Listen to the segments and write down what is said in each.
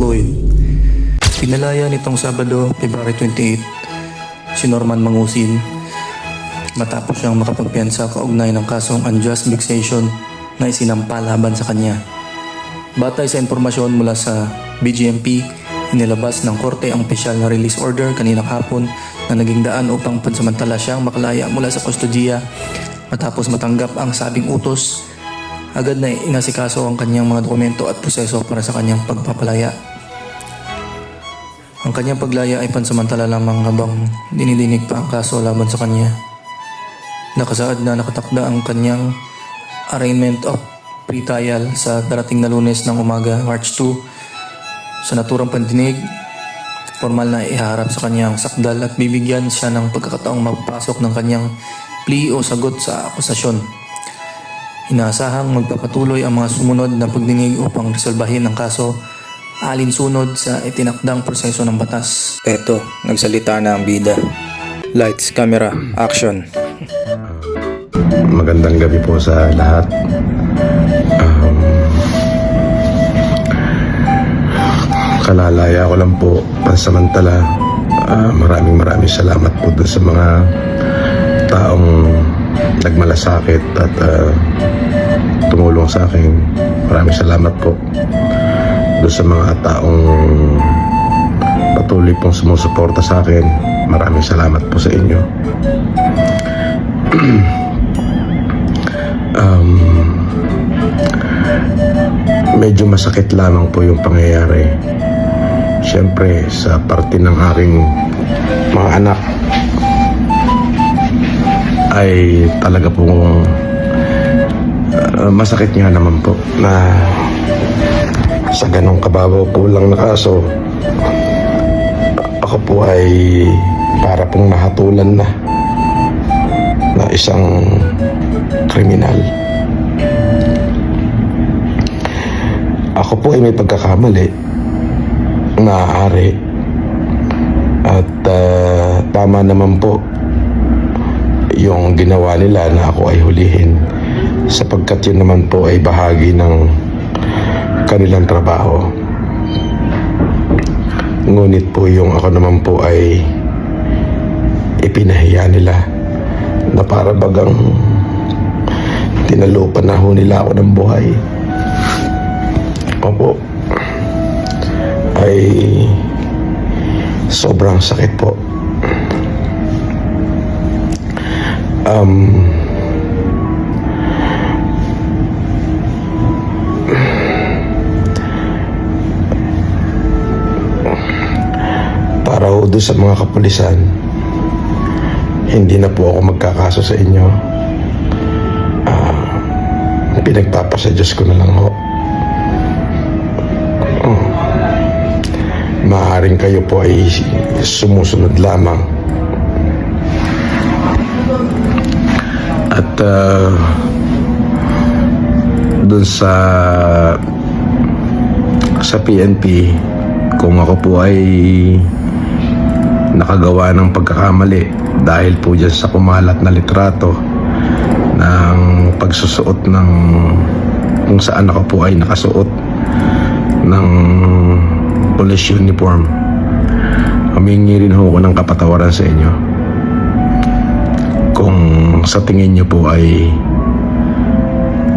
deployed. Pinalaya nitong Sabado, February 28, si Norman Mangusin matapos siyang makapagpiyansa kaugnay ng kasong unjust vexation na isinampa laban sa kanya. Batay sa impormasyon mula sa BGMP, inilabas ng korte ang opisyal na release order kaninang hapon na naging daan upang pansamantala siyang makalaya mula sa kustodiya matapos matanggap ang sabing utos. Agad na inasikaso ang kanyang mga dokumento at proseso para sa kanyang pagpapalaya. Ang kanyang paglaya ay pansamantala lamang habang dinidinig pa ang kaso laban sa kanya. Nakasaad na nakatakda ang kanyang arraignment of pre-trial sa darating na Lunes ng umaga, March 2. Sa naturang pandinig, formal na iharap sa kanyang sakdal at bibigyan siya ng pagkakataong mapapasok ng kanyang plea o sagot sa akusasyon. Inaasahang magpapatuloy ang mga sumunod na pagdinig upang resolbahin ang kaso alinsunod sa itinakdang proseso ng batas. Eto, nagsalita na ang bida. Lights, camera, action. Magandang gabi po sa lahat. Kalalaya ko lang po pansamantala. Maraming salamat po doon sa mga taong nagmalasakit at tumulong sa akin. Maraming salamat po doon sa mga taong patuloy pong sumusuporta sa akin. Maraming salamat po sa inyo. Medyo masakit lamang po yung pangyayari. Siyempre sa parte ng aking mga anak ay talaga pong masakit nga naman po na sa ganong kababaw po lang na kaso ako po ay para pong nahatulan na isang kriminal. Ako po ay may pagkakamali na ari at tama naman po yung ginawa nila na ako ay hulihin sapagkat yun naman po ay bahagi ng kanilang trabaho. Ngunit po yung ako naman po ay ipinahiya nila na para bagang tinalupan na ho nila ako ng buhay. Opo, ay sobrang sakit po. Para ho doon sa mga kapulisan, hindi na po ako magkakaso sa inyo. Pinagpapasa Diyos ko na lang ho. Maaaring kayo po ay sumusunod lamang. At dun sa PNP, kung ako po ay nakagawa ng pagkakamali dahil po dyan sa kumalat na litrato ng pagsusuot ng kung saan ako po ay nakasuot ng police uniform, humingi rin ho ako ng kapatawaran sa inyo kung sa tingin nyo po ay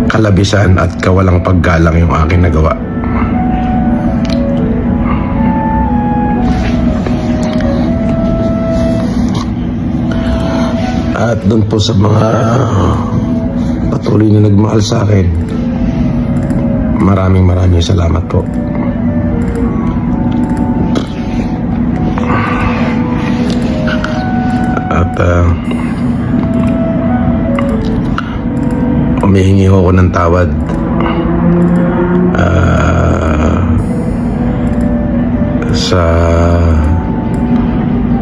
kalabisan at kawalang paggalang yung aking nagawa. At doon po sa mga patuloy na nagmahal sa akin, maraming salamat po. At humihingi ako ng tawad sa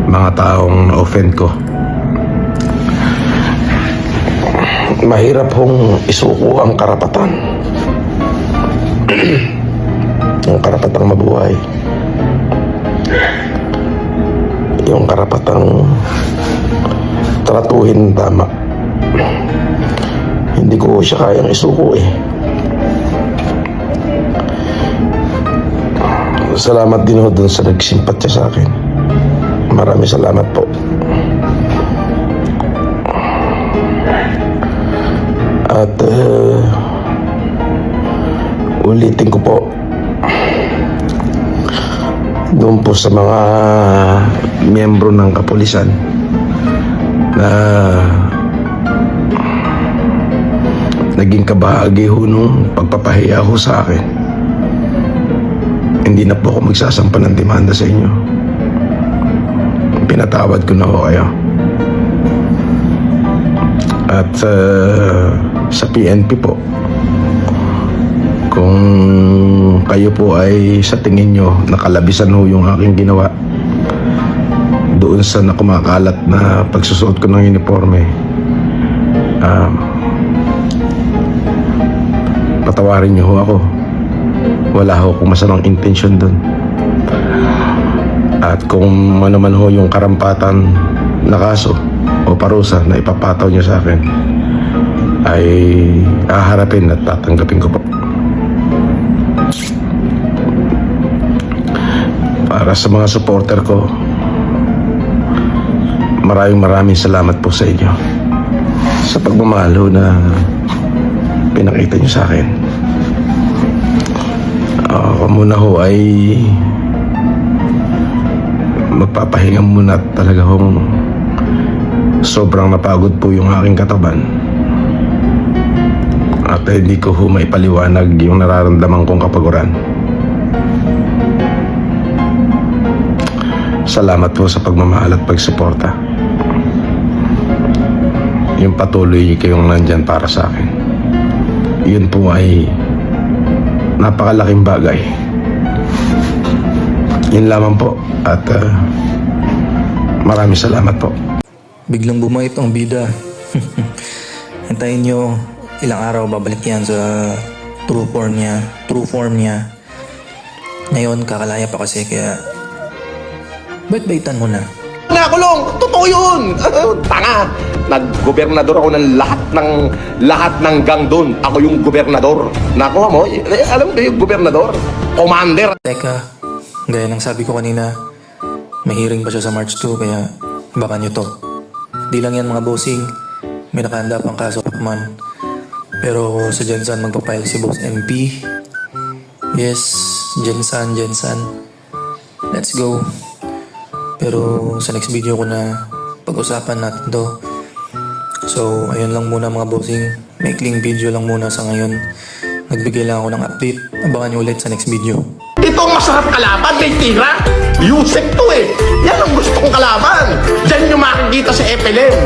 mga taong na-offend ko. Mahirap hong isuko ang karapatan. Yung karapatang mabuhay, yung karapatang tratuhin tama. Hindi ko siya kayang isuko salamat din ho dun sa nagsimpatya sa akin. Maraming salamat po. At ulitin ko po, doon po sa mga miyembro ng kapulisan na naging kabahagi ho nung pagpapahiya ho sa akin. Hindi na po ako magsasampa ng demanda sa inyo. Pinatawad ko na ho kayo. At sa PNP po, kung kayo po ay sa tingin nyo nakalabisan ho yung aking ginawa doon sa nakumakalat na pagsusuot ko ng uniforme, patawarin nyo ho ako. Wala ho akong masamang intensyon doon. At kung ano man ho yung karampatan na kaso o parusa na ipapataw nyo sa akin, ay haharapin at tatanggapin ko po. Para sa mga supporter ko, maraming salamat po sa inyo sa pagmamahal ho na pinakita nyo sa akin. Ako muna ho ay magpapahinga muna at talaga hong sobrang napagod po yung aking katawan. At hindi ko ho maipaliwanag yung nararamdaman kong kapaguran. Salamat po sa pagmamahal at pagsuporta. Yung patuloy kayong nandyan para sa akin, yun po ay napakalaking bagay. Yun lamang po. At maraming salamat po. Biglang bumait ang bida. Hintayin nyo, ilang araw babalik yan sa true form niya. Ngayon kakalaya pa kasi, kaya bait-baitan mo na. Nakulong! Totoo yun! Tanga! Nag-gobernador ako ng lahat ng gang doon. Ako yung gobernador. Nakuha mo? Alam mo yung gobernador? Commander! Teka, gaya ng sabi ko kanina, may hearing pa siya sa March 2, kaya baka nyo to. Di lang yan mga bossing, may nakahanda pang kaso man. Pero sa Jensan magpapile si Boss MP. Yes, Jensan. Let's go. Pero sa next video ko na pag-usapan natin to. So, ayun lang muna mga bossing. Maikling video lang muna sa ngayon. Nagbigay lang ako ng update. Abangan nyo ulit sa next video. Ito ang masarap kalaban, may tira. Yusek to eh. Yan ang gusto kong kalaban. Diyan nyo makikita sa FLM.